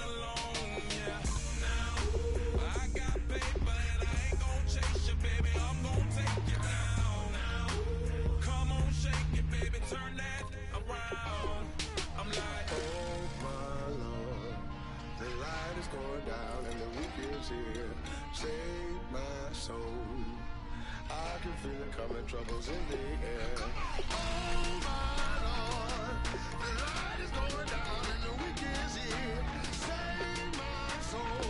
alone, yeah. Now I got paper and I ain't gon' chase you, baby. I'm gon' take you down. Now come on, shake it, baby. Turn that around. I'm like, oh my Lord, the light is going down and the weekend's here. Save my soul. I can feel it coming, troubles in the air. Oh my Lord, the light is going down and the weekend's here. Save my soul.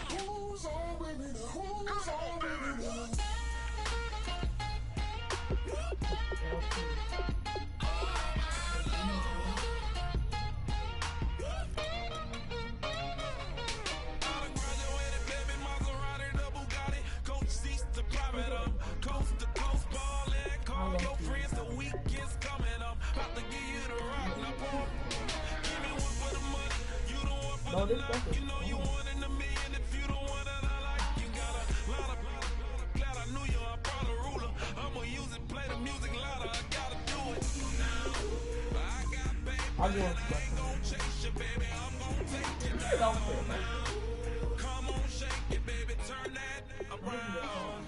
Who's on with me now? Who's on with me now? Coast to coast ballin', call your friends, the weekend's coming. I'm about to give you the rock, now boy. Give me one for the money, you don't want for the night. You know you want in a million if you don't want it, I like. You got a lot of glad I knew you, I brought a ruler. I'ma use it, play the music louder, I gotta do it. Now, I got paper, and I ain't gon' chase you, baby, I'm gon' take you down. Now, come on, shake it, baby, turn that around.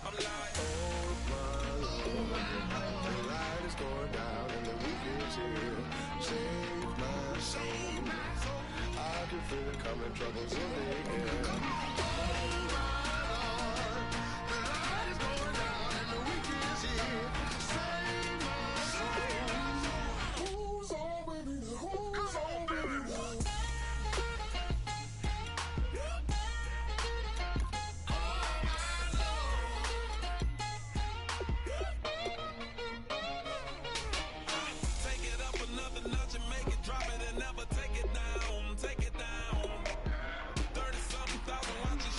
I'm like, oh my Lord, the light is going down and the weekend's here. Save my soul. I can feel it coming, troubles in the air. Oh my Lord, the light is going down and the weekend's here. Save my soul. Who's on with me now? Who's on with me now? Drop it and never take it down, take it down. 30-something thousand watches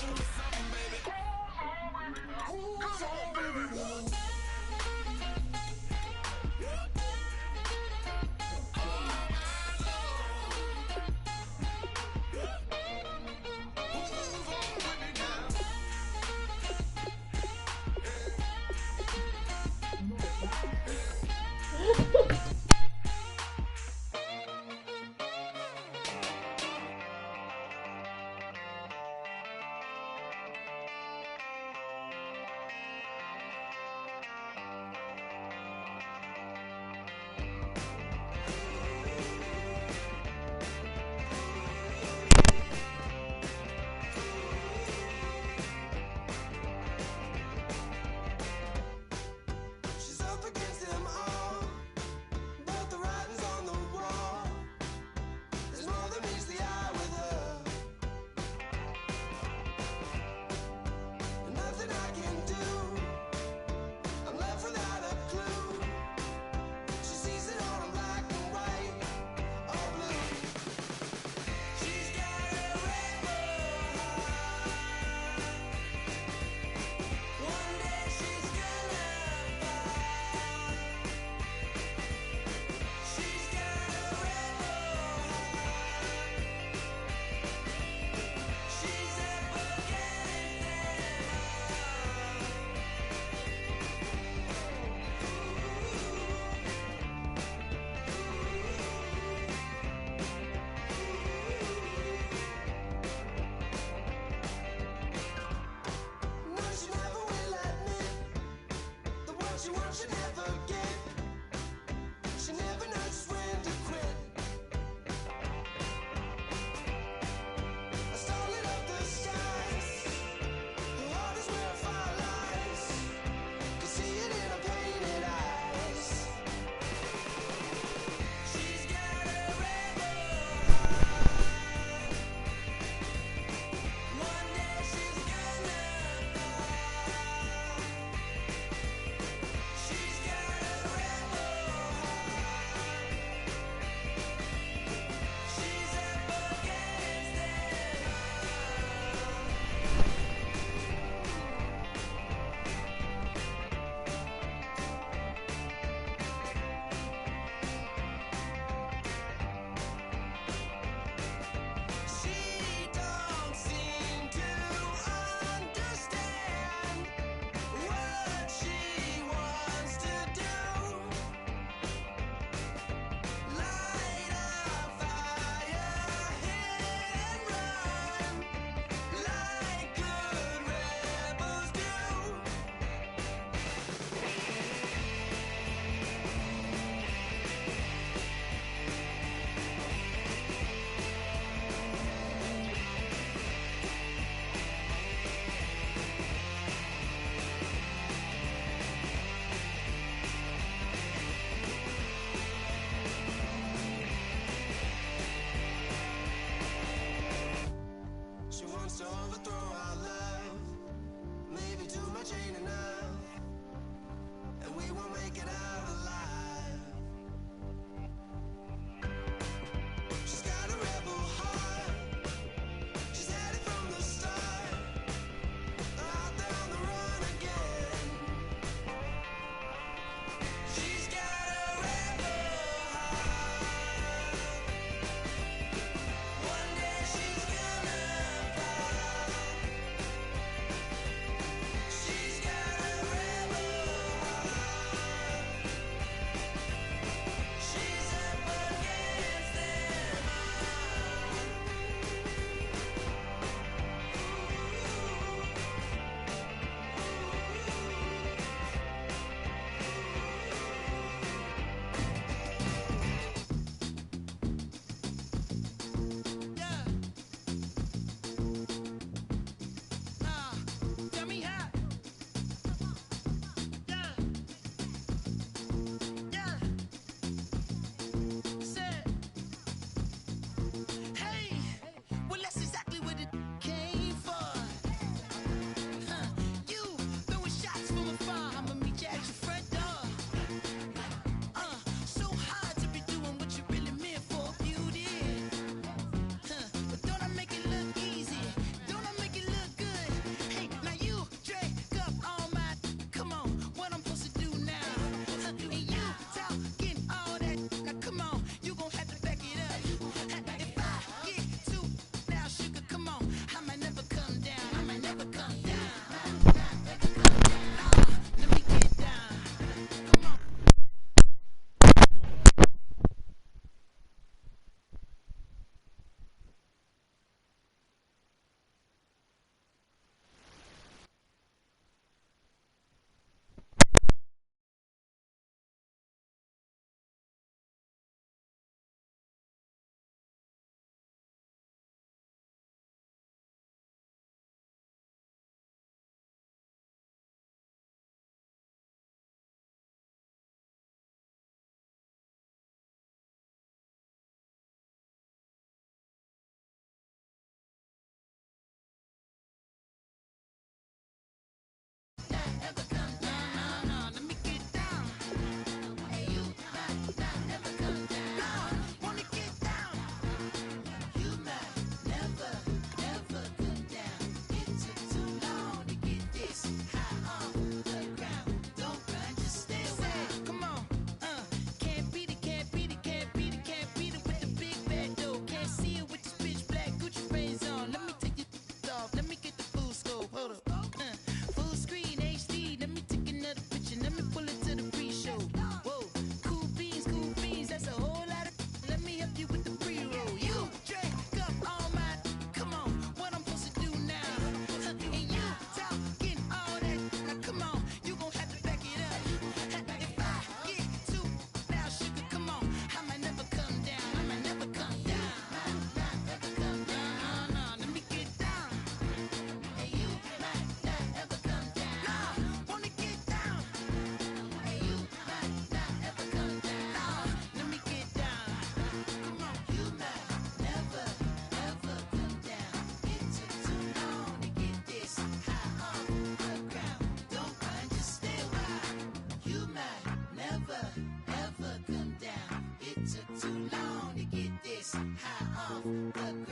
off the ground.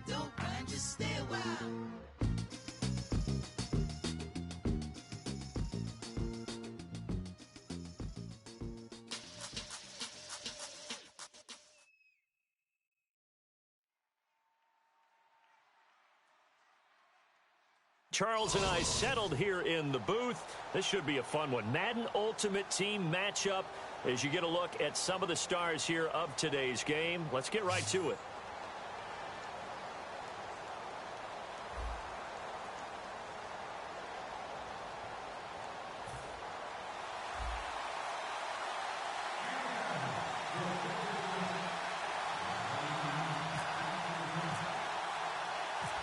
Don't run, just stay a while. Charles and I settled here in the booth. This should be a fun one. Madden Ultimate Team matchup as you get a look at some of the stars here of today's game. Let's get right to it.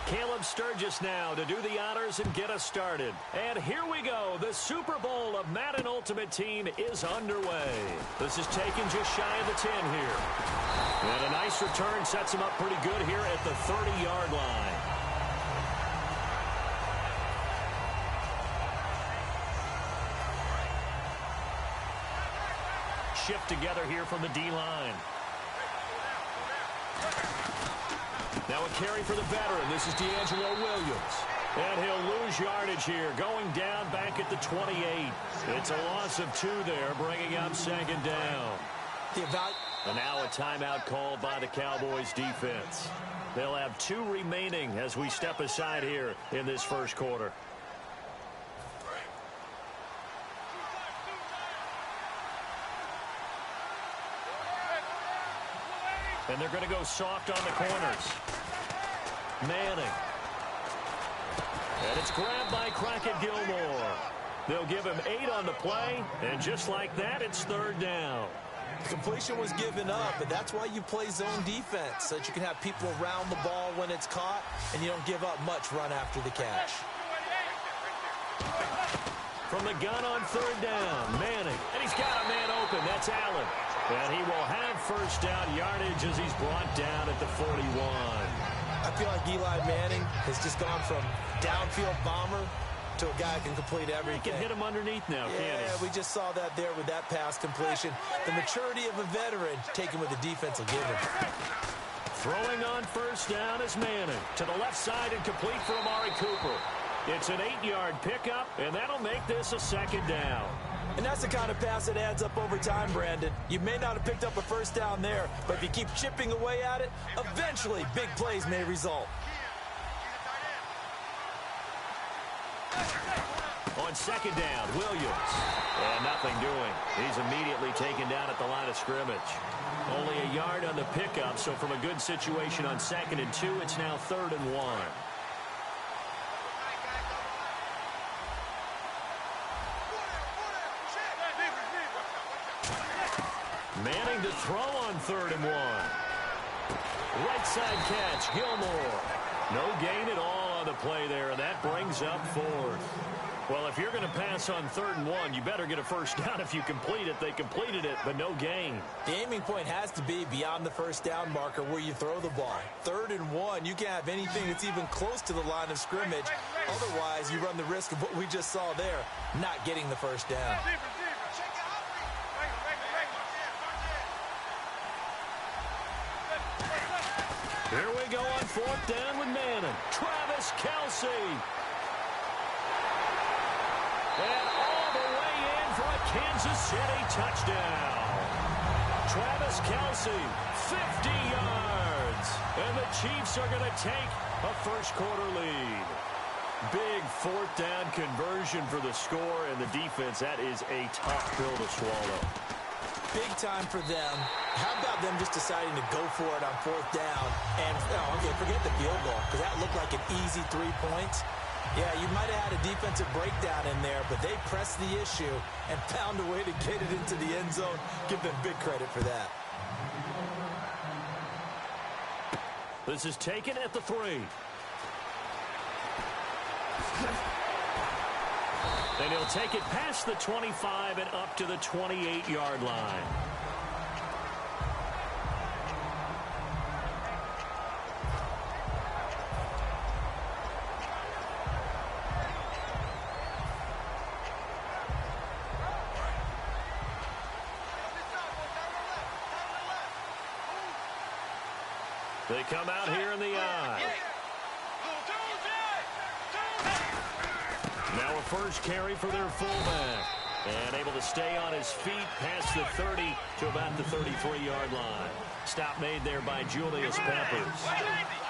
Caleb Sturgis now to do the honors and get us started. And here we go. The Super Bowl of Madden Ultimate Team is underway. This is taken just shy of the 10 here. And a nice return sets him up pretty good here at the 30-yard line. Shift together here from the D-line. Now a carry for the veteran. This is D'Angelo Williams. And he'll lose yardage here, going down back at the 28. It's a loss of 2 there, bringing up second down. And now a timeout called by the Cowboys defense. They'll have 2 remaining as we step aside here in this first quarter. And they're going to go soft on the corners. Manning. And it's grabbed by Crockett Gilmore. They'll give him 8 on the play, and just like that, it's third down. Completion was given up, and that's why you play zone defense, so that you can have people around the ball when it's caught, and you don't give up much run after the catch. From the gun on third down, Manning. And he's got a man open. That's Allen. And he will have first down yardage as he's brought down at the 41. I feel like Eli Manning has just gone from downfield bomber to a guy who can complete everything. He can hit him underneath now, can't he? Yeah, we just saw that there with that pass completion. The maturity of a veteran taken with the defense will give him. Throwing on first down is Manning. To the left side and complete for Amari Cooper. It's an 8-yard pickup, and that'll make this a second down. And that's the kind of pass that adds up over time, Brandon. You may not have picked up a first down there, but if you keep chipping away at it, eventually big plays may result. On second down, Williams. And nothing doing. He's immediately taken down at the line of scrimmage. Only a yard on the pickup, so from a good situation on 2nd and 2, it's now 3rd and 1. Manning to throw on 3rd and 1. Right side catch, Gilmore. No gain at all on the play there, and that brings up 4th. Well, if you're going to pass on 3rd and 1, you better get a first down if you complete it. They completed it, but no gain. The aiming point has to be beyond the first down marker where you throw the ball. 3rd and 1, you can't have anything that's even close to the line of scrimmage. Otherwise, you run the risk of what we just saw there, not getting the first down. Here we go on 4th down with Manning. Travis Kelce. And all the way in for a Kansas City touchdown. Travis Kelce, 50 yards. And the Chiefs are going to take a first quarter lead. Big 4th down conversion for the score, and the defense, that is a tough pill to swallow. Big time for them. How about them just deciding to go for it on 4th down? And, okay, forget the field goal, because that looked like an easy 3 points. Yeah, you might have had a defensive breakdown in there, but they pressed the issue and found a way to get it into the end zone. Give them big credit for that. This is taken at the 3. And he'll take it past the 25 and up to the 28-yard line. They come out here in the eye. Now a first carry for their fullback. And able to stay on his feet past the 30 to about the 33-yard line. Stop made there by Julius Peppers.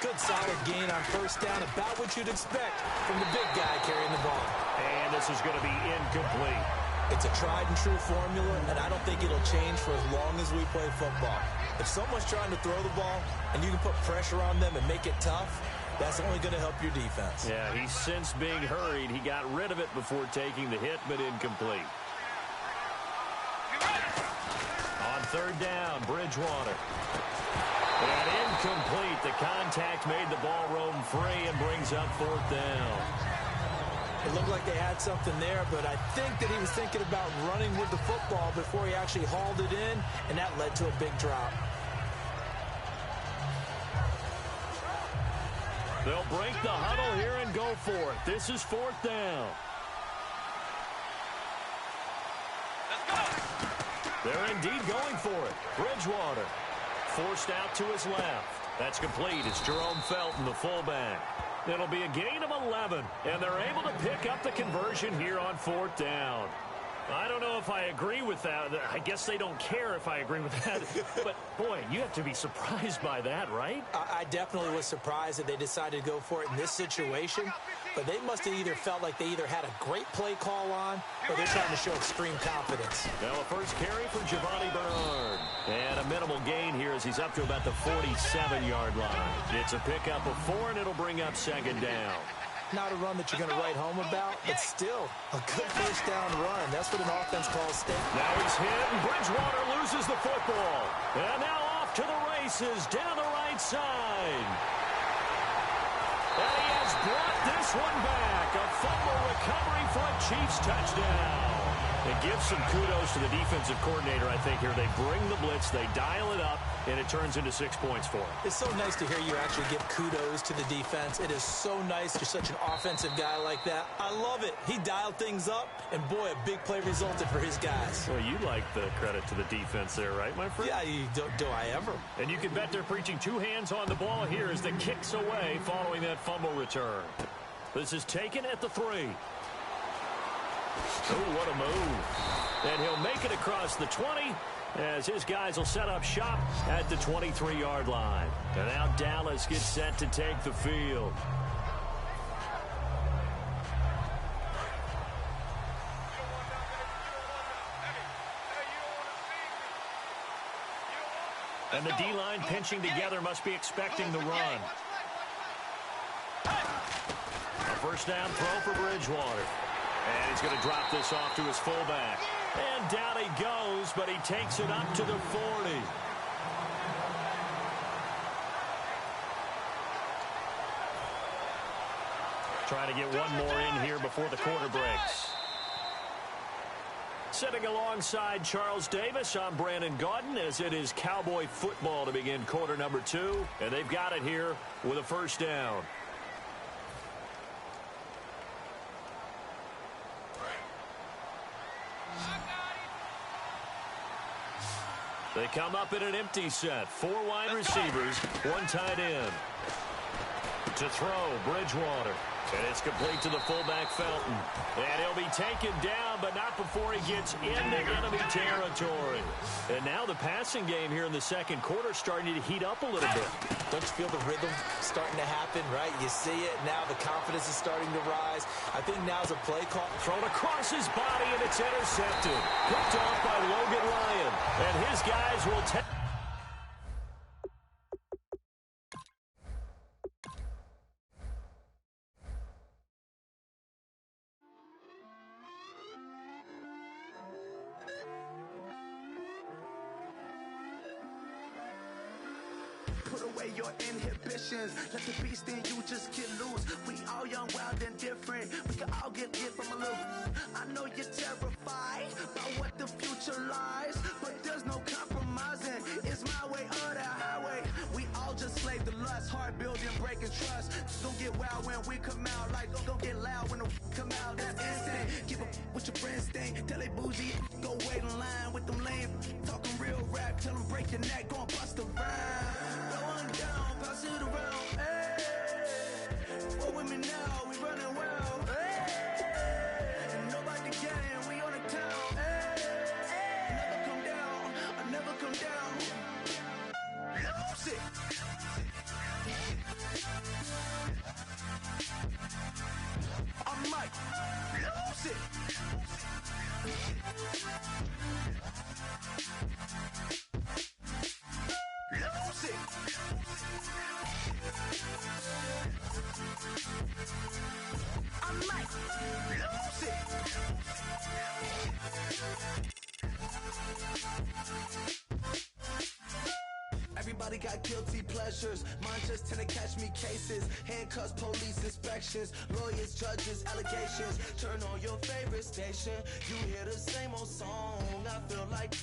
Good solid gain on first down, about what you'd expect from the big guy carrying the ball. And this is going to be incomplete. It's a tried and true formula, and I don't think it'll change for as long as we play football. If someone's trying to throw the ball and you can put pressure on them and make it tough, that's only going to help your defense. Yeah, he's since being hurried. He got rid of it before taking the hit, but incomplete. On third down, Bridgewater. And incomplete. The contact made the ball roam free and brings up fourth down. It looked like they had something there, but I think that he was thinking about running with the football before he actually hauled it in, and that led to a big drop. They'll break the huddle here and go for it. This is fourth down. They're indeed going for it. Bridgewater forced out to his left. That's complete. It's Jerome Felton, the fullback. It'll be a gain of 11, and they're able to pick up the conversion here on fourth down. I don't know if I agree with that. I guess they don't care if I agree with that. But, boy, you have to be surprised by that, right? I definitely was surprised that they decided to go for it in this situation. But they must have either felt like they either had a great play call on or they're trying to show extreme confidence. Now a first carry for Giovanni Bernard. And a minimal gain here as he's up to about the 47-yard line. It's a pickup of 4, and it'll bring up second down. Not a run that you're going to write home about, but still a good first down run. That's what an offense calls state. Now he's hit, and Bridgewater loses the football. And now off to the races down the right side. And he has brought this one back. A fumble recovery for a Chiefs touchdown. It gives some kudos to the defensive coordinator, I think, here. They bring the blitz, they dial it up, and it turns into 6 points for him. It's so nice to hear you actually give kudos to the defense. It is so nice. You're such an offensive guy like that. I love it. He dialed things up, and boy, a big play resulted for his guys. Well, you like the credit to the defense there, right, my friend? Yeah, do I ever. And you can bet they're preaching two hands on the ball here as the kicks away following that fumble return. This is taken at the 3. Oh, what a move. And he'll make it across the 20 as his guys will set up shop at the 23-yard line. And now Dallas gets set to take the field. And the D-line pinching together must be expecting the run. A first down throw for Bridgewater. And he's going to drop this off to his fullback. And down he goes, but he takes it up to the 40. Trying to get one more in here before the quarter breaks. Sitting alongside Charles Davis, I'm Brandon Gaudin, as it is Cowboy football to begin quarter number 2. And they've got it here with a first down. They come up in an empty set. 4 wide receivers, 1 tight end. To throw, Bridgewater. And it's complete to the fullback, Felton. And he'll be taken down, but not before he gets into enemy territory. And now the passing game here in the second quarter starting to heat up a little bit. Don't you feel the rhythm starting to happen, right? You see it. Now the confidence is starting to rise. I think now's a play call. Thrown across his body, and it's intercepted. Picked off by Logan Ryan. And his guys will take... Put away your inhibitions. Let the beast in you just get loose. We all young, wild, and different. We can all get lit from a little. I know you're terrified about what the future lies, but there's no compromising. It's my way or the highway. We all just slave the lust. start building, breaking trust. Don't get wild when we come out, like don't get loud when the come out. That's instant. Keep up with your friends thing. Tell they bougie, go wait in line with them lame. Talking real rap, tell them break your neck, go and bust a rhyme. Going down, pass it around. Hey, what with me now? We running well. Hey, and nobody can. We on the town. Hey, never come down. I never come down. Lose it. I might lose it. Lose it. I might lose it. Everybody got guilty pleasures. Mine just tend to catch me cases. Handcuffs, police inspections, lawyers, judges, allegations. Turn on your favorite station. You hear the same old song. I feel like,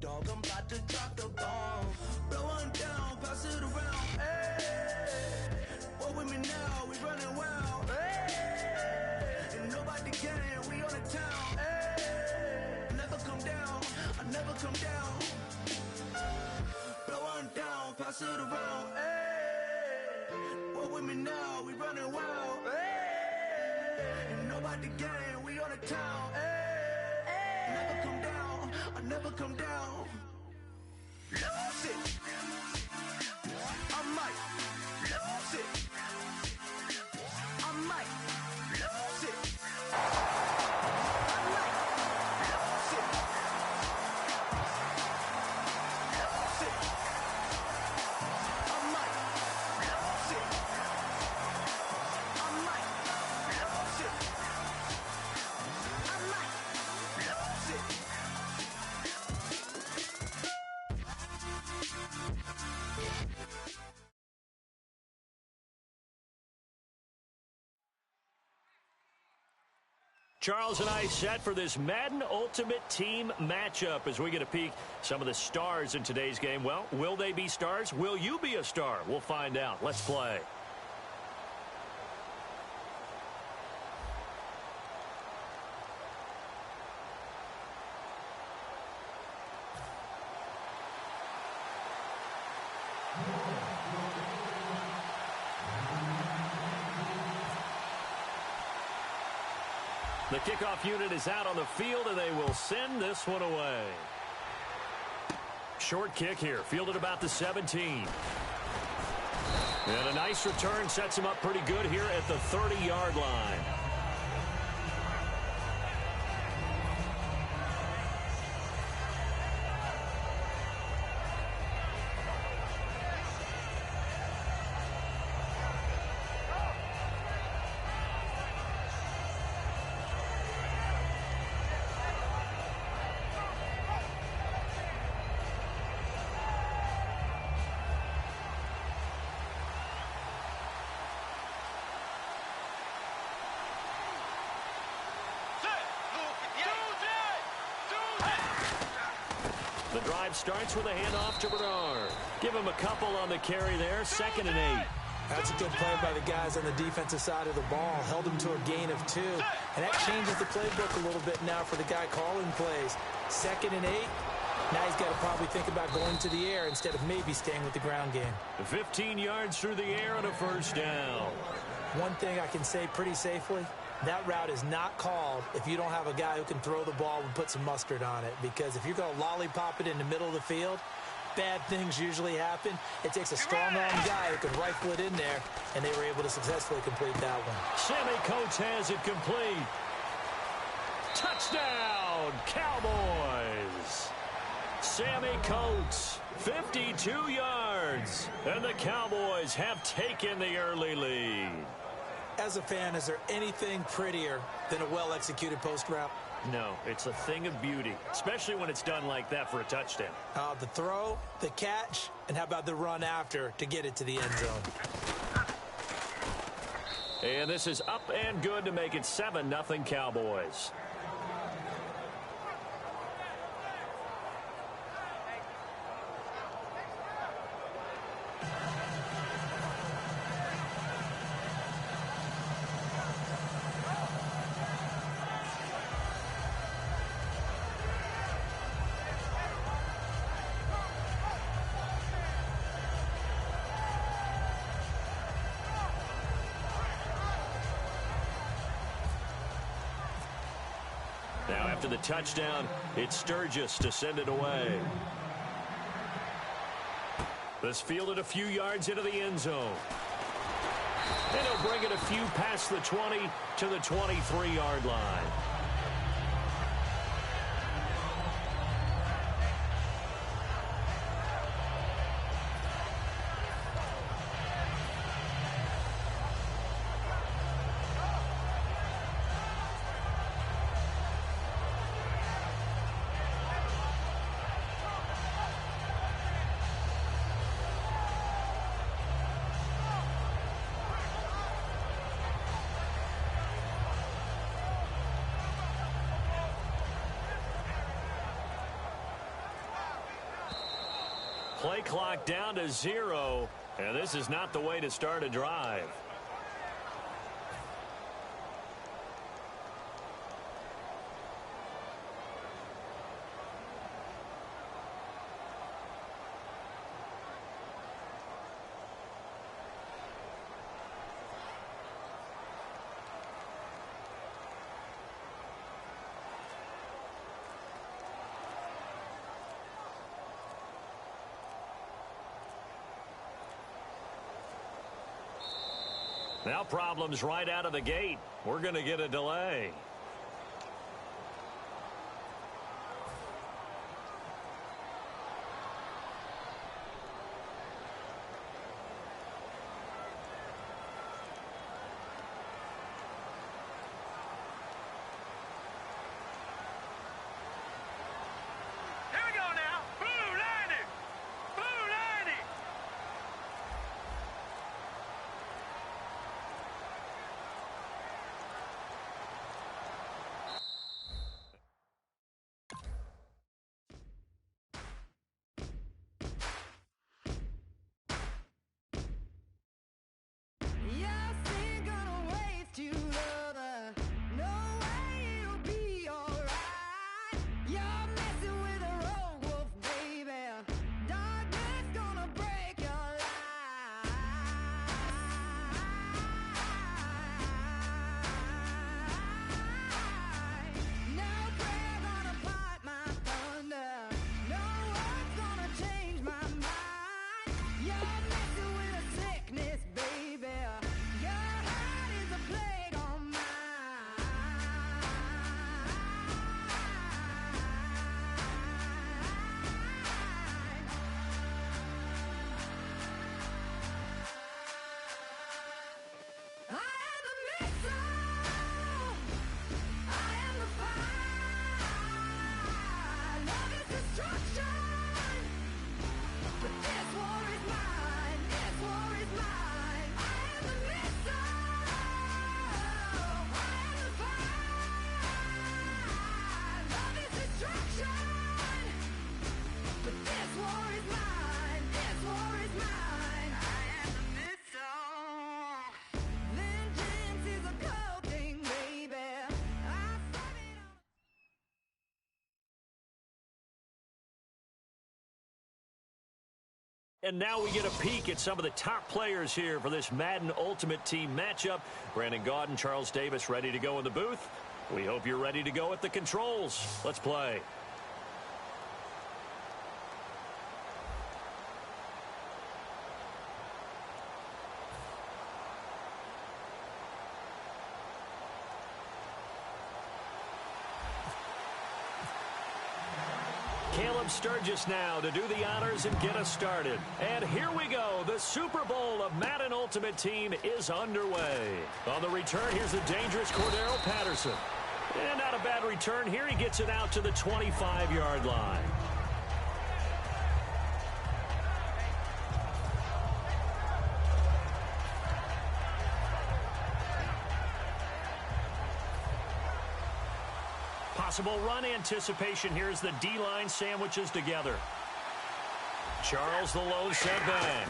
dog, I'm about to drop the bomb. Blow one down, pass it around. Hey, what with me now? We running wild. Hey, and nobody can. We on the town. Hey, never come down. I never come down. Down, pass it around, hey. What with me now? We running wild, hey. And nobody gang, we on the town, hey. Never come down, I never come down. Lose it. I might lose it. I might lose it. I might lose it. Lose it. Charles and I set for this Madden Ultimate Team matchup as we get a peek some of the stars in today's game. Well, will they be stars? Will you be a star? We'll find out. Let's play. The kickoff unit is out on the field, and they will send this one away. Short kick here, fielded about the 17. And a nice return sets him up pretty good here at the 30-yard line. The drive starts with a handoff to Bernard. Give him a couple on the carry there, 2nd and 8. That's a good play by the guys on the defensive side of the ball. Held him to a gain of 2. And that changes the playbook a little bit now for the guy calling plays. 2nd and 8. Now he's got to probably think about going to the air instead of maybe staying with the ground game. 15 yards through the air and a first down. One thing I can say pretty safely, that route is not called if you don't have a guy who can throw the ball and put some mustard on it. Because if you're going to lollipop it in the middle of the field, bad things usually happen. It takes a strong-arm guy who can rifle it in there, and they were able to successfully complete that one. Sammy Coates has it complete. Touchdown, Cowboys. Sammy Coates, 52 yards, and the Cowboys have taken the early lead. As a fan, is there anything prettier than a well-executed post route? No, it's a thing of beauty, especially when it's done like that for a touchdown. The throw, the catch, and how about the run after to get it to the end zone? And this is up and good to make it 7-0 Cowboys. After the touchdown, it's Sturgis to send it away. This fielded a few yards into the end zone. And he'll bring it a few past the 20 to the 23-yard line. Play clock down to 0, and this is not the way to start a drive. Now problems right out of the gate. We're going to get a delay. And now we get a peek at some of the top players here for this Madden Ultimate Team matchup. Brandon Gaudin, Charles Davis ready to go in the booth. We hope you're ready to go at the controls. Let's play. Sturgis now to do the honors and get us started. And here we go. The Super Bowl of Madden Ultimate Team is underway. On the return, here's the dangerous Cordero Patterson. And not a bad return here. He gets it out to the 25-yard line. Possible run anticipation here as the D-line sandwiches together. Charles the low set back.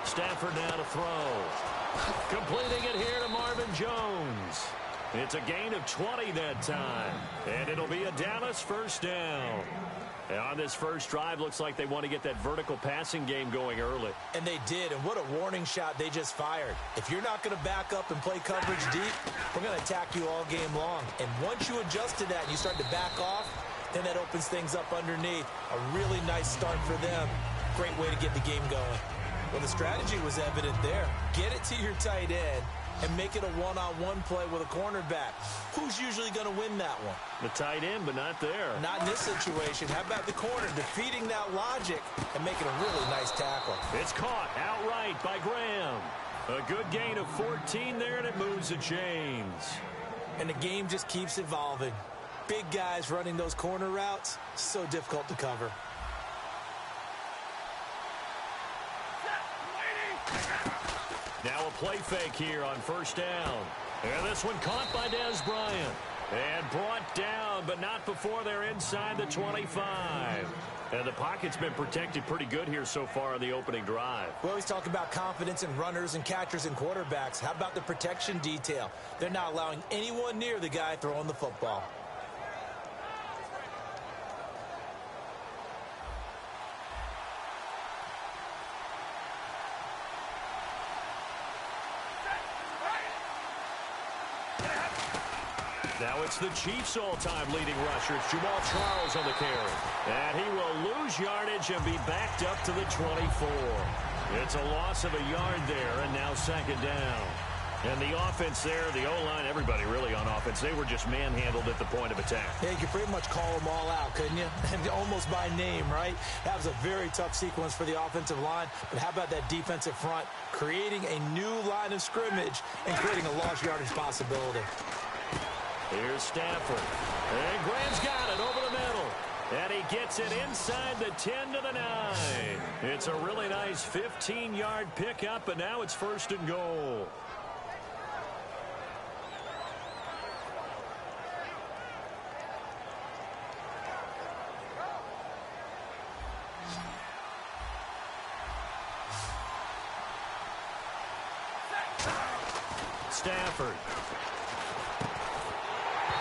Stafford now to throw. Completing it here to Marvin Jones. It's a gain of 20 that time. And it'll be a Dallas first down. And on this first drive, looks like they want to get that vertical passing game going early. And they did, and what a warning shot they just fired. If you're not going to back up and play coverage deep, we're going to attack you all game long. And once you adjust to that and you start to back off, then that opens things up underneath. A really nice start for them. Great way to get the game going. Well, the strategy was evident there. Get it to your tight end and make it a one-on-one play with a cornerback. Who's usually going to win that one? The tight end, but not there. Not in this situation. How about the corner defeating that logic and making a really nice tackle? It's caught outright by Graham. A good gain of 14 there, and it moves the chains. And the game just keeps evolving. Big guys running those corner routes, so difficult to cover. Now a play fake here on first down. And this one caught by Dez Bryant. And brought down, but not before they're inside the 25. And the pocket's been protected pretty good here so far in the opening drive. We always talk about confidence in runners and catchers and quarterbacks. How about the protection detail? They're not allowing anyone near the guy throwing the football. Now it's the Chiefs' all-time leading rusher. It's Jamal Charles on the carry. And he will lose yardage and be backed up to the 24. It's a loss of a yard there, and now second down. And the offense there, the O-line, everybody really on offense, they were just manhandled at the point of attack. Yeah, you could pretty much call them all out, couldn't you? Almost by name, right? That was a very tough sequence for the offensive line. But how about that defensive front creating a new line of scrimmage and creating a lost yardage possibility? Here's Stafford. And Graham's got it over the middle. And he gets it inside the 10 to the 9. It's a really nice 15-yard pickup, and now it's first and goal. Stafford.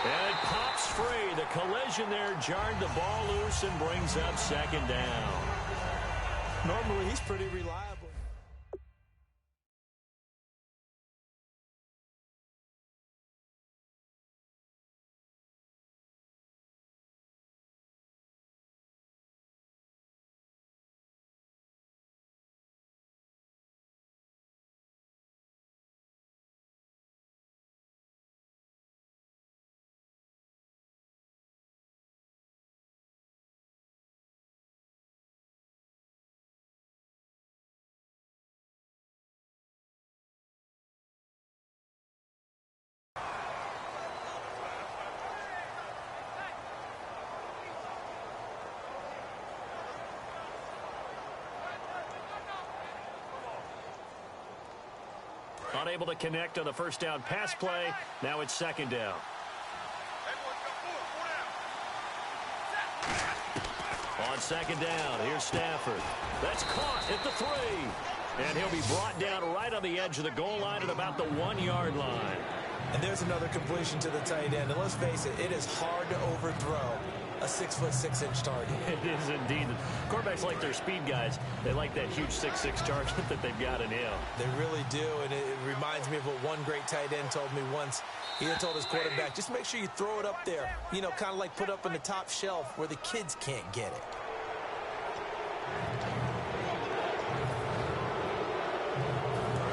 And it pops free. The collision there jarred the ball loose and brings up second down. Normally, he's pretty reliable. Unable to connect on the first down pass play. Now it's second down. On second down, here's Stafford. That's caught at the 3. And he'll be brought down right on the edge of the goal line at about the 1-yard line. And there's another completion to the tight end. And let's face it, it is hard to overthrow a 6'6" target. It is indeed. Quarterbacks like their speed guys. They like that huge 6'6" target that they've got in him. They really do, and it reminds me of what one great tight end told me once. He had told his quarterback, just make sure you throw it up there. You know, kind of like put up on the top shelf where the kids can't get it.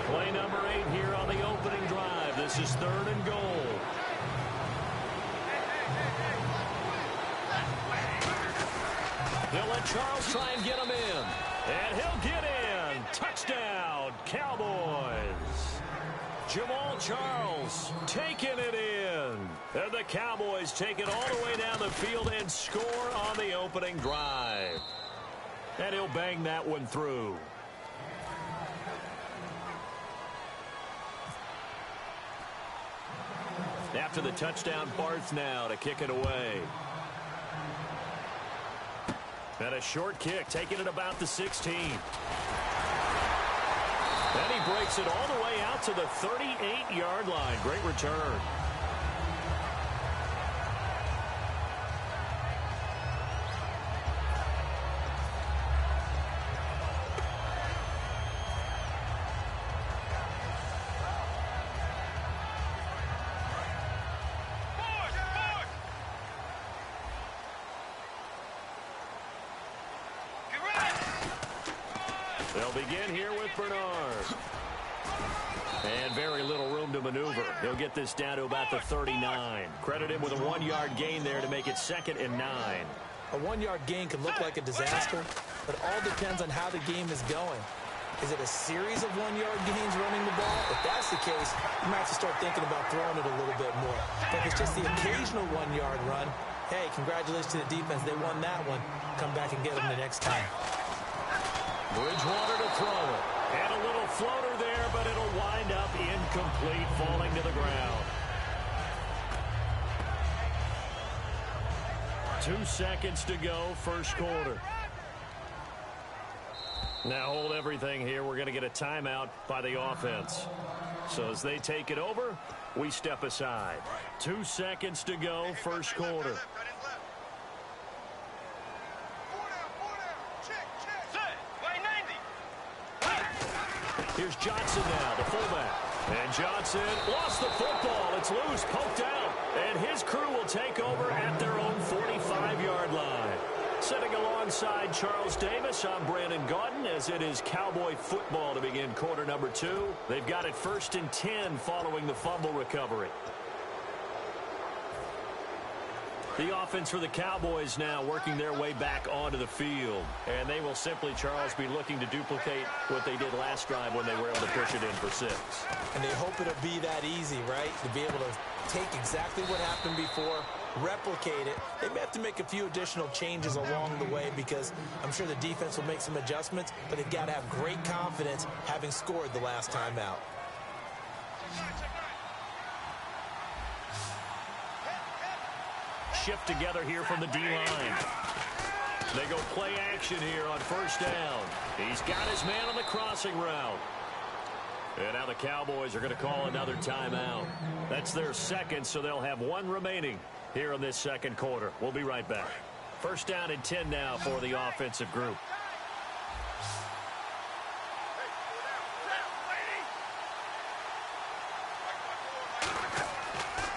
Play number 8 here on the opening drive. This is third and goal. They'll let Charles try and get him in. And he'll get in. Touchdown, Cowboys. Jamal Charles taking it in. And the Cowboys take it all the way down the field and score on the opening drive. And he'll bang that one through. After the touchdown, Barth now to kick it away. And a short kick, taking it about the 16. And he breaks it all the way out to the 38-yard line. Great return. They'll begin here with Bernard. And very little room to maneuver. He'll get this down to about the 39. Credit him with a 1-yard gain there to make it 2nd and 9. A 1-yard gain can look like a disaster, but it all depends on how the game is going. Is it a series of 1-yard gains running the ball? If that's the case, you might have to start thinking about throwing it a little bit more. But if it's just the occasional 1-yard run, hey, congratulations to the defense. They won that one. Come back and get them the next time. Bridgewater to throw it. And a little floater there, but it'll wind up incomplete, falling to the ground. 2 seconds to go, first quarter. Now hold everything here. We're going to get a timeout by the offense. So as they take it over, we step aside. 2 seconds to go, first quarter. Here's Johnson now, the fullback. And Johnson lost the football. It's loose, poked out. And his crew will take over at their own 45-yard line. Sitting alongside Charles Davis, I'm Brandon Gaudin, as it is Cowboy football to begin quarter number 2. They've got it 1st and 10 following the fumble recovery. The offense for the Cowboys now working their way back onto the field. And they will simply, Charles, be looking to duplicate what they did last drive when they were able to push it in for 6. And they hope it'll be that easy, right? To be able to take exactly what happened before, replicate it. They may have to make a few additional changes along the way because I'm sure the defense will make some adjustments, but they've got to have great confidence having scored the last time out. Shift together here from the D-line. They go play action here on first down. He's got his man on the crossing route. And now the Cowboys are going to call another timeout. That's their 2nd, so they'll have 1 remaining here in this 2nd quarter. We'll be right back. First down and 10 now for the offensive group.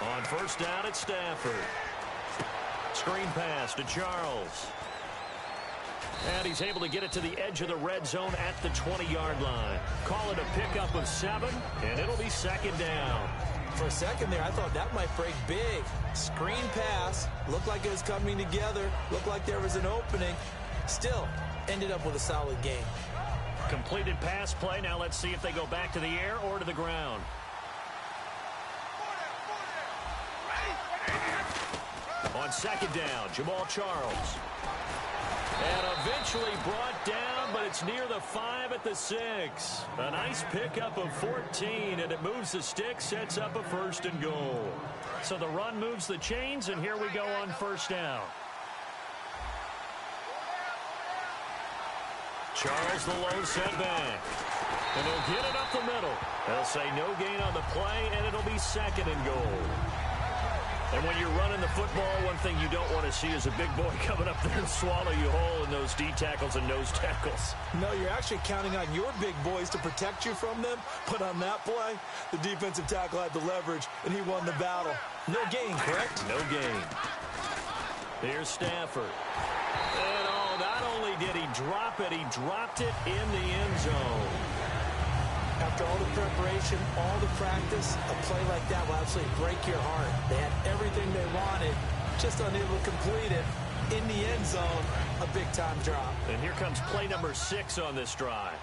On first down, it's Stafford. Screen pass to Charles. And he's able to get it to the edge of the red zone at the 20-yard line. Call it a pickup of 7, and it'll be 2nd down. For a second there, I thought that might break big. Screen pass. Looked like it was coming together. Looked like there was an opening. Still, ended up with a solid game. Completed pass play. Now let's see if they go back to the air or to the ground. On 2nd down, Jamal Charles. And eventually brought down, but it's near the 5 at the 6. A nice pickup of 14, and it moves the stick, sets up a 1st and goal. So the run moves the chains, and here we go on first down. Charles, the low setback. And he'll get it up the middle. They'll say no gain on the play, and it'll be 2nd and goal. And when you're running the football, one thing you don't want to see is a big boy coming up there and swallow you whole in those D tackles and nose tackles. No, you're actually counting on your big boys to protect you from them. But on that play, the defensive tackle had the leverage, and he won the battle. No gain, correct? No gain. Here's Stafford. And not only did he drop it, he dropped it in the end zone. After all the preparation, all the practice, a play like that will absolutely break your heart. They had everything they wanted, just unable to complete it. In the end zone, a big-time drop. And here comes play number 6 on this drive.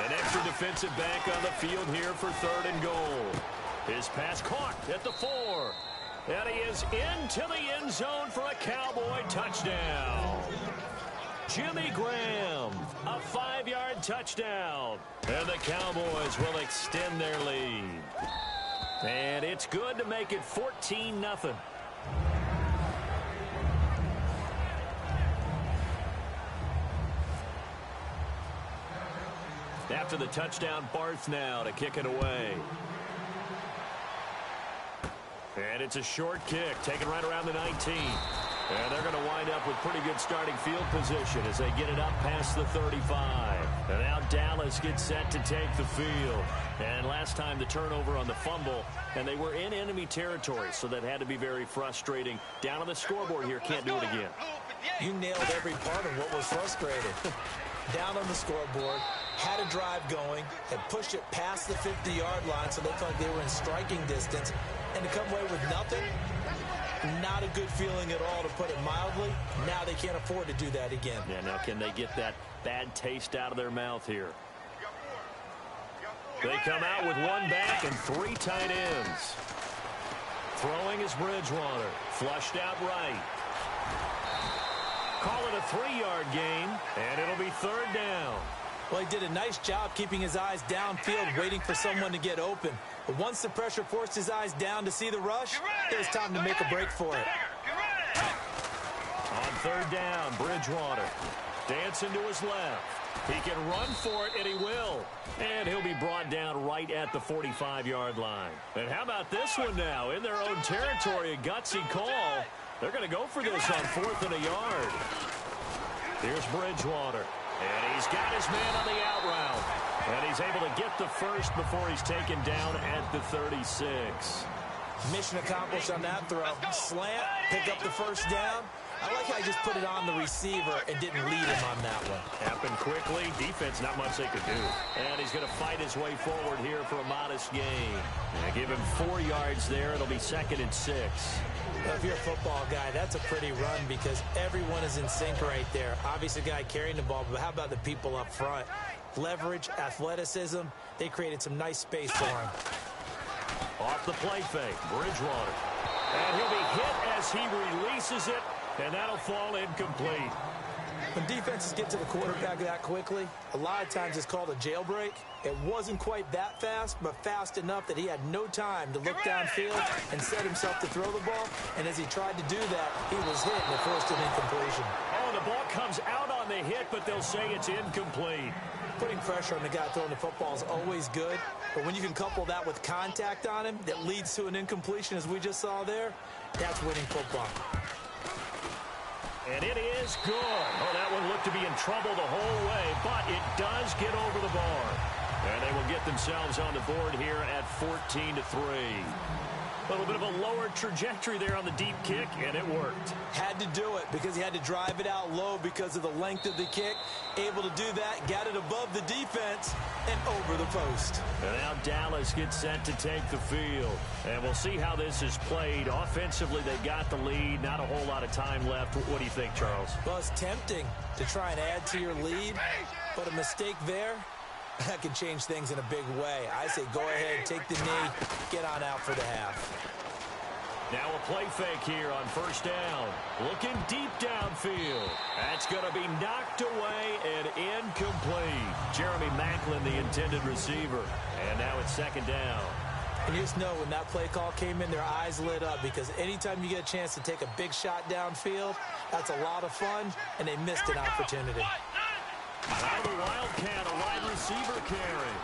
An extra defensive back on the field here for 3rd and goal. His pass caught at the 4. And he is into the end zone for a Cowboy touchdown. Jimmy Graham, a 5-yard touchdown. And the Cowboys will extend their lead. And it's good to make it 14-0. After the touchdown, Barth now to kick it away. And it's a short kick, taken right around the 19. And they're going to wind up with pretty good starting field position as they get it up past the 35. And now Dallas gets set to take the field. And last time the turnover on the fumble, and they were in enemy territory, so that had to be very frustrating. Down on the scoreboard here, can't do it again. You nailed every part of what was frustrating. Down on the scoreboard, had a drive going, had pushed it past the 50-yard line so they felt like they were in striking distance, and to come away with nothing, not a good feeling at all, to put it mildly. Now they can't afford to do that again. Yeah, now can they get that bad taste out of their mouth here? They come out with one back and three tight ends. Throwing is Bridgewater. Flushed out right. Call it a 3-yard gain, and it'll be third down. Well, he did a nice job keeping his eyes downfield, waiting for someone to get open. But once the pressure forced his eyes down to see the rush, it was time to make a break for it. On third down, Bridgewater dancing to his left. He can run for it, and he will. And he'll be brought down right at the 45-yard line. And how about this one now? In their own territory, a gutsy call. They're going to go for this on 4th and a yard. Here's Bridgewater. And he's got his man on the out route. And he's able to get the first before he's taken down at the 36. Mission accomplished on that throw. Slant, pick up the first down. I like how he just put it on the receiver and didn't lead him on that one. Happened quickly. Defense, not much they could do. And he's going to fight his way forward here for a modest gain. And give him 4 yards there. It'll be 2nd and 6. Well, if you're a football guy, that's a pretty run because everyone is in sync right there. Obviously, the guy carrying the ball, but how about the people up front? Leverage, athleticism, they created some nice space for him. Off the play fake, Bridgewater. And he'll be hit as he releases it, and that'll fall incomplete. When defenses get to the quarterback that quickly, a lot of times it's called a jailbreak. It wasn't quite that fast, but fast enough that he had no time to look downfield and set himself to throw the ball. And as he tried to do that, he was hit and it forced an incompletion. Oh, the ball comes out on the hit, but they'll say it's incomplete. Putting pressure on the guy throwing the football is always good, but when you can couple that with contact on him that leads to an incompletion, as we just saw there, that's winning football. And it is good. Oh, that one looked to be in trouble the whole way, but it does get over the bar. And they will get themselves on the board here at 14-3. A little bit of a lower trajectory there on the deep kick, and it worked. Had to do it because he had to drive it out low because of the length of the kick. Able to do that, got it above the defense, and over the post. And now Dallas gets set to take the field. And we'll see how this is played. Offensively, they got the lead. Not a whole lot of time left. What do you think, Charles? Well, it's tempting to try and add to your lead, but a mistake there, that can change things in a big way. I say go ahead, take the knee, get on out for the half. Now a play fake here on first down. Looking deep downfield. That's going to be knocked away and incomplete. Jeremy Maclin, the intended receiver. And now it's 2nd down. And you just know when that play call came in, their eyes lit up because anytime you get a chance to take a big shot downfield, that's a lot of fun, and they missed an opportunity. Out of the Wildcat, a wide receiver carry.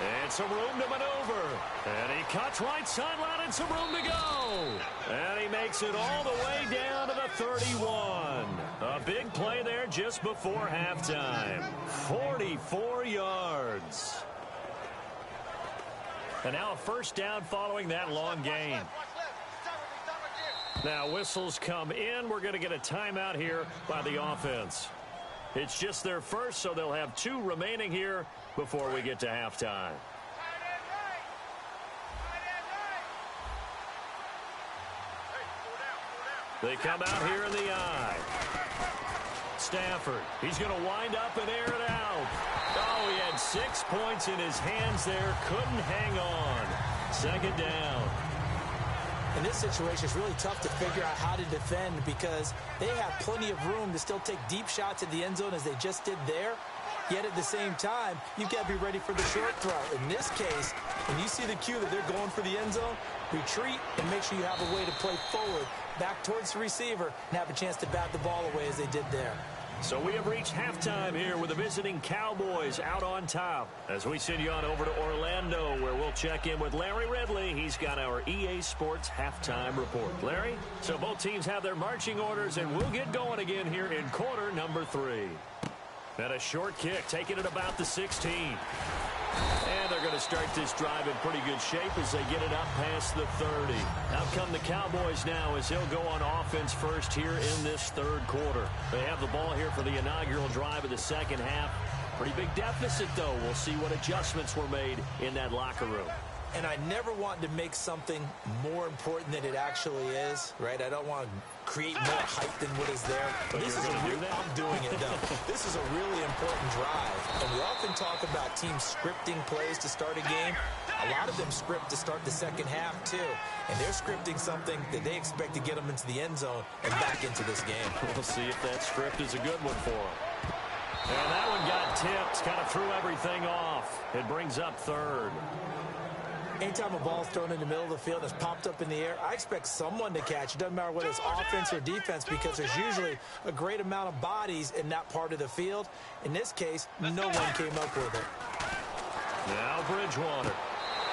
And some room to maneuver. And he cuts right sideline and some room to go. And he makes it all the way down to the 31. A big play there just before halftime. 44 yards. And now a first down following that long gain. Now whistles come in. We're going to get a timeout here by the offense. It's just their first, so they'll have 2 remaining here before we get to halftime. They come out here in the eye. Stafford, he's going to wind up and air it out. Oh, he had 6 points in his hands there. Couldn't hang on. 2nd down. In this situation, it's really tough to figure out how to defend because they have plenty of room to still take deep shots at the end zone as they just did there. Yet at the same time, you've got to be ready for the short throw. In this case, when you see the cue that they're going for the end zone, retreat and make sure you have a way to play forward, back towards the receiver, and have a chance to bat the ball away as they did there. So we have reached halftime here with the visiting Cowboys out on top. As we send you on over to Orlando, where we'll check in with Larry Ridley. He's got our EA Sports halftime report. Larry, so both teams have their marching orders, and we'll get going again here in quarter number 3. And a short kick, taking it about the 16. And they're going to start this drive in pretty good shape as they get it up past the 30. Out come the Cowboys now as they'll go on offense first here in this third quarter. They have the ball here for the inaugural drive of the second half. Pretty big deficit, though. We'll see what adjustments were made in that locker room. And I never want to make something more important than it actually is, right? I don't want to create more hype than what is there. But this is I'm doing it, though. This is a really important drive. And we often talk about teams scripting plays to start a game. A lot of them script to start the second half, too. And they're scripting something that they expect to get them into the end zone and back into this game. We'll see if that script is a good one for them. And that one got tipped, kind of threw everything off. It brings up third. Anytime a ball's thrown in the middle of the field that's popped up in the air, I expect someone to catch. It doesn't matter whether it's offense or defense because there's usually a great amount of bodies in that part of the field. In this case, no one came up with it. Now Bridgewater.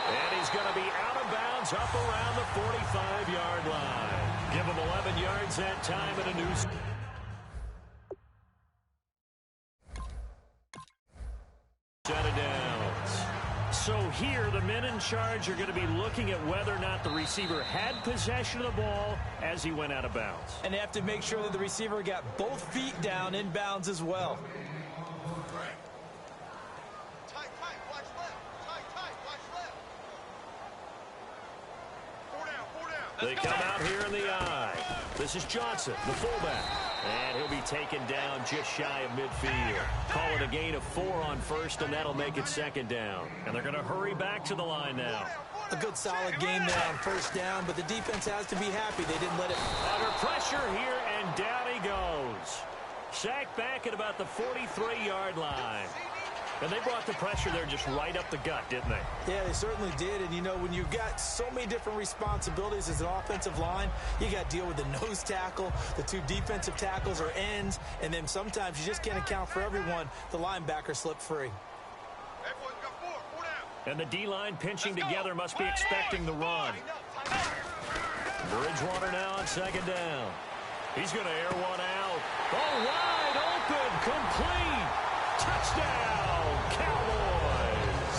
And he's going to be out of bounds up around the 45-yard line. Give him 11 yards that time and a new... Set of downs. So here, the men in charge are going to be looking at whether or not the receiver had possession of the ball as he went out of bounds. And they have to make sure that the receiver got both feet down in bounds as well. Tight, watch left. Tight, watch left. 4 down. They come out here in the eye. This is Johnson, the fullback. And he'll be taken down just shy of midfield. Call it a gain of 4 on first, and that'll make it second down. And they're going to hurry back to the line now. A good solid game there on first down, but the defense has to be happy. They didn't let it... Under pressure here, and down he goes. Sacked back at about the 43-yard line. And they brought the pressure there just right up the gut, didn't they? Yeah, they certainly did. And, you know, when you've got so many different responsibilities as an offensive line, you got to deal with the nose tackle, the 2 defensive tackles or ends, and then sometimes you just can't account for everyone. The linebacker slipped free. And the D-line pinching together must be expecting the run. Bridgewater now on second down. He's going to air one out. Oh, wide open, complete. Touchdown, Cowboys.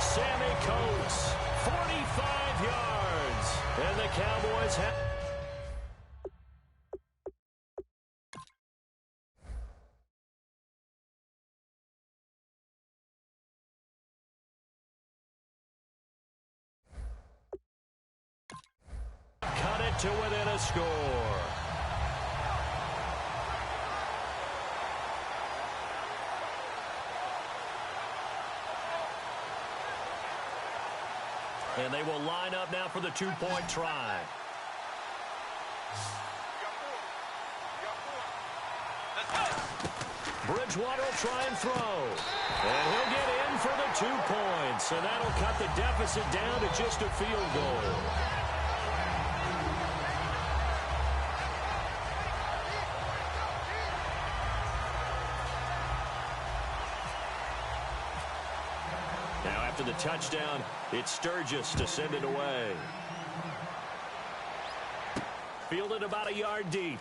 Sammy Coates, 45 yards. And the Cowboys have... cut it to within a score. And they will line up now for the 2-point try. Bridgewater will try and throw. And he'll get in for the 2 points. And that'll cut the deficit down to just a field goal. Now after the touchdown, it's Sturgis to send it away. Fielded about a yard deep.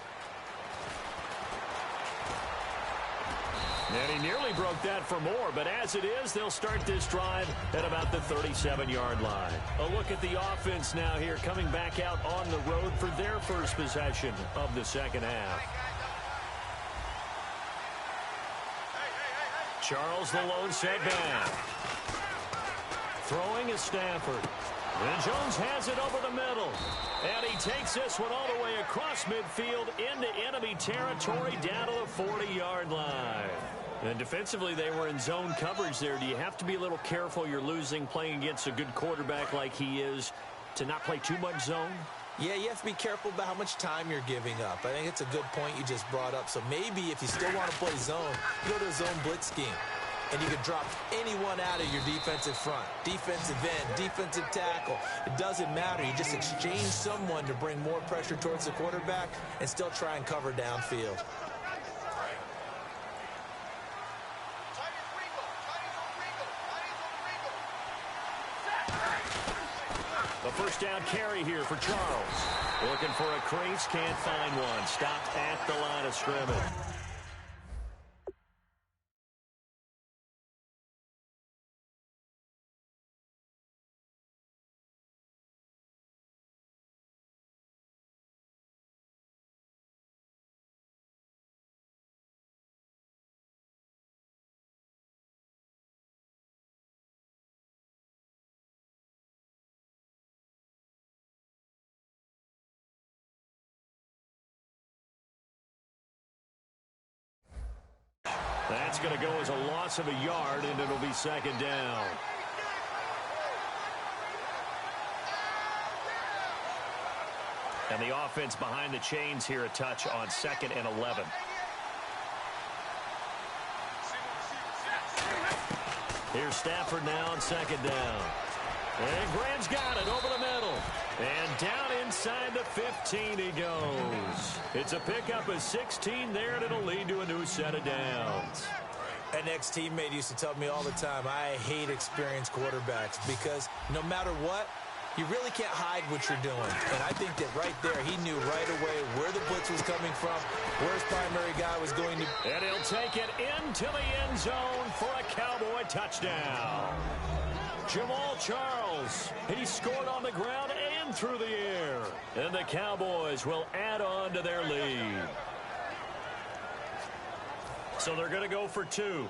And he nearly broke that for more, but as it is, they'll start this drive at about the 37-yard line. A look at the offense now here, coming back out on the road for their first possession of the second half. Charles, the lone setback. Throwing is Stafford. And Jones has it over the middle. And he takes this one all the way across midfield into enemy territory down to the 40-yard line. And defensively, they were in zone coverage there. Do you have to be a little careful you're losing playing against a good quarterback like he is to not play too much zone? Yeah, you have to be careful about how much time you're giving up. I think it's a good point you just brought up. So maybe if you still want to play zone, you go to a zone blitz scheme. And you can drop anyone out of your defensive front, defensive end, defensive tackle. It doesn't matter. You just exchange someone to bring more pressure towards the quarterback and still try and cover downfield. The first down carry here for Charles. Looking for a crease, can't find one. Stopped at the line of scrimmage. That's going to go as a loss of a yard, and it'll be second down. And the offense behind the chains here a touch on 2nd and 11. Here's Stafford now on 2nd down. And Graham's got it over the middle. And down inside the 15 he goes. It's a pickup of 16 there, and it'll lead to a new set of downs. An ex-teammate used to tell me all the time, I hate experienced quarterbacks because no matter what, you really can't hide what you're doing. And I think that right there, he knew right away where the blitz was coming from, where his primary guy was going to. And he'll take it into the end zone for a Cowboy touchdown. Jamal Charles, he scored on the ground and through the air. And the Cowboys will add on to their lead. So they're going to go for 2.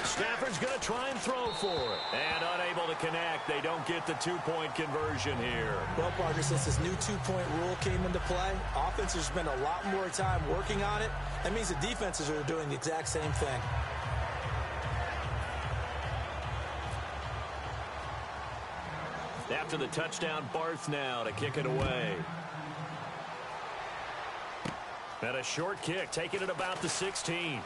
Stafford's going to try and throw for it. And unable to connect. They don't get the 2-point conversion here. Well, partner, since this new 2-point rule came into play, offenses spend a lot more time working on it. That means the defenses are doing the exact same thing. After the touchdown, Barth now to kick it away. And a short kick, taking it about the 16.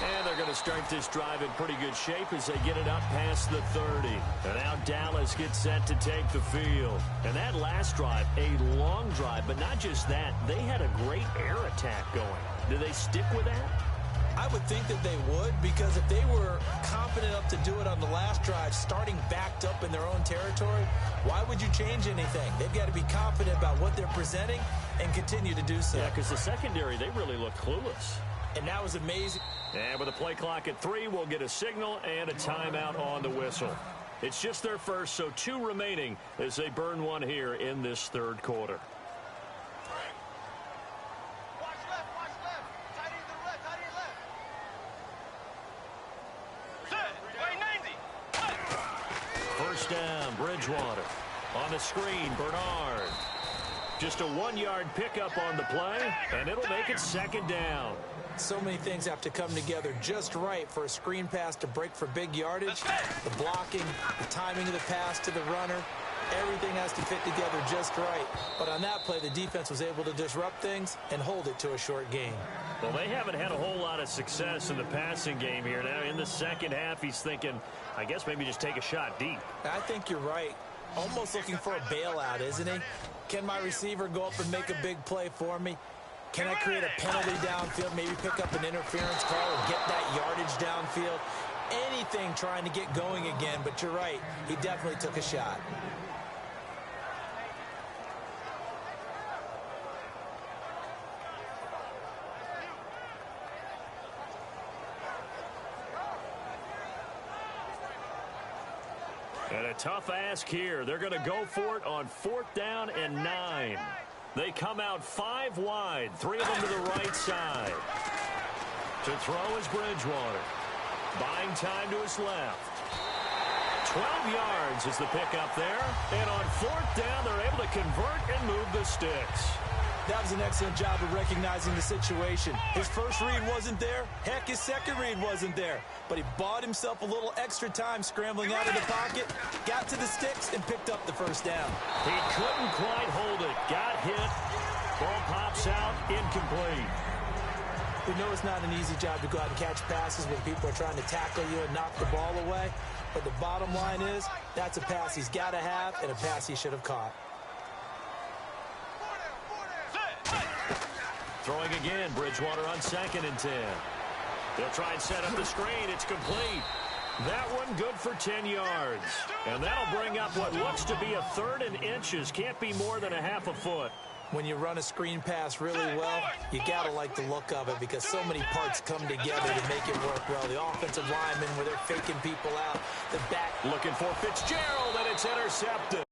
And they're going to start this drive in pretty good shape as they get it up past the 30. And now Dallas gets set to take the field. And that last drive, a long drive, but not just that. They had a great air attack going. Do they stick with that? I would think that they would, because if they were confident enough to do it on the last drive, starting backed up in their own territory, why would you change anything? They've got to be confident about what they're presenting and continue to do so. Yeah, because the secondary, they really look clueless. And that was amazing. And with a play clock at 3, we'll get a signal and a timeout on the whistle. It's just their first, so 2 remaining as they burn one here in this third quarter. First down, Bridgewater. On the screen, Bernard. Just a 1-yard pickup on the play, and it'll make it second down. So many things have to come together just right for a screen pass to break for big yardage. The blocking, the timing of the pass to the runner, everything has to fit together just right. But on that play, the defense was able to disrupt things and hold it to a short gain. Well, they haven't had a whole lot of success in the passing game here. Now, in the second half, he's thinking, I guess maybe just take a shot deep. I think you're right. Almost looking for a bailout, isn't he? Can my receiver go up and make a big play for me? Can I create a penalty downfield, maybe pick up an interference call or get that yardage downfield? Anything trying to get going again, but you're right. He definitely took a shot. And a tough ask here. They're going to go for it on 4th down and 9. They come out 5 wide, 3 of them to the right side. To throw is Bridgewater. Buying time to his left. 12 yards is the pickup there. And on 4th down, they're able to convert and move the sticks. That was an excellent job of recognizing the situation. His first read wasn't there. Heck, his second read wasn't there. But he bought himself a little extra time scrambling out of the pocket, got to the sticks, and picked up the first down. He couldn't quite hold it. Got hit. Ball pops out. Incomplete. We know it's not an easy job to go out and catch passes when people are trying to tackle you and knock the ball away. But the bottom line is, that's a pass he's got to have and a pass he should have caught. Throwing again, Bridgewater on 2nd and 10. They'll try and set up the screen. It's complete. That one good for 10 yards. And that'll bring up what looks to be a 3rd and inches. Can't be more than a half a foot. When you run a screen pass really well, you got to like the look of it because so many parts come together to make it work well. The offensive linemen where they're faking people out. The back. Looking for Fitzgerald, and it's intercepted.